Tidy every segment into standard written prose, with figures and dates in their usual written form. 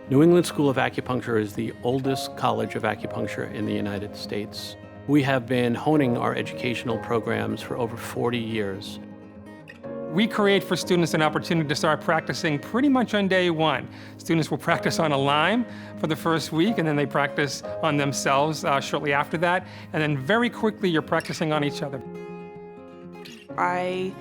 New England School of Acupuncture is the oldest college of acupuncture in the United States. We have been honing our educational programs for over 40 years. We create for students an opportunity to start practicing pretty much on day one. Students will practice on a Lyme for the first week, and then they practice on themselves shortly after that. And then very quickly, you're practicing on each other. I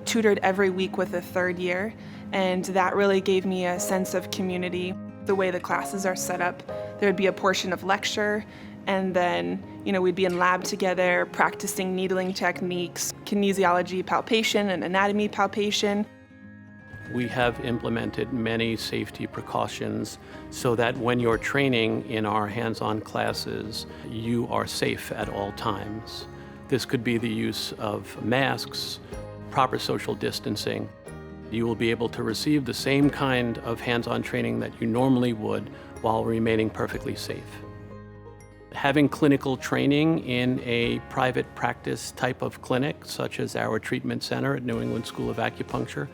tutored every week with a third year, and that really gave me a sense of community. The way the classes are set up, there would be a portion of lecture, and then we'd be in lab together practicing needling techniques, kinesiology palpation and anatomy palpation. We have implemented many safety precautions so that when you're training in our hands-on classes, you are safe at all times. This could be the use of masks, proper social distancing. You will be able to receive the same kind of hands-on training that you normally would while remaining perfectly safe. Having clinical training in a private practice type of clinic, such as our treatment center at New England School of Acupuncture,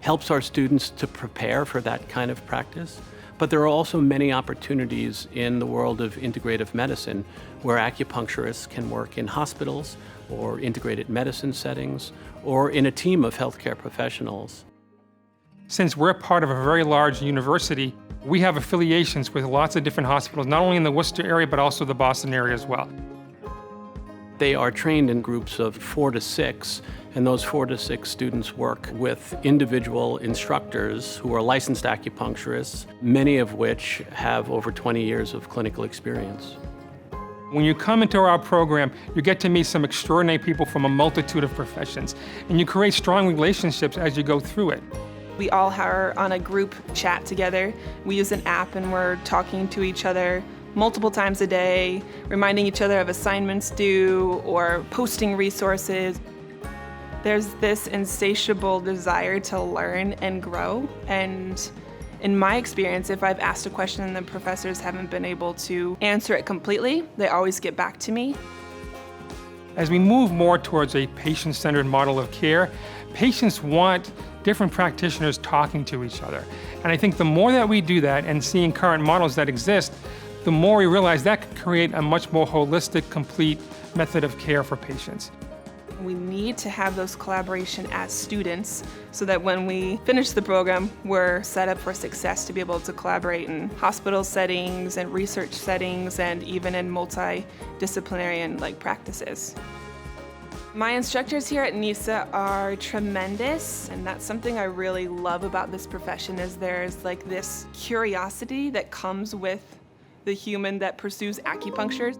helps our students to prepare for that kind of practice. But there are also many opportunities in the world of integrative medicine where acupuncturists can work in hospitals or integrated medicine settings or in a team of healthcare professionals. Since we're part of a very large university, we have affiliations with lots of different hospitals, not only in the Worcester area, but also the Boston area as well. They are trained in groups of 4 to 6, and those 4 to 6 students work with individual instructors who are licensed acupuncturists, many of which have over 20 years of clinical experience. When you come into our program, you get to meet some extraordinary people from a multitude of professions, and you create strong relationships as you go through it. We all are on a group chat together. We use an app and we're talking to each other multiple times a day, reminding each other of assignments due or posting resources. There's this insatiable desire to learn and grow, and in my experience, if I've asked a question and the professors haven't been able to answer it completely, they always get back to me. As we move more towards a patient-centered model of care, patients want different practitioners talking to each other. And I think the more that we do that and seeing current models that exist, the more we realize that can create a much more holistic, complete method of care for patients. We need to have those collaboration as students so that when we finish the program, we're set up for success to be able to collaborate in hospital settings and research settings and even in multidisciplinary practices. My instructors here at NESA are tremendous, and that's something I really love about this profession is there's this curiosity that comes with the human that pursues acupuncture.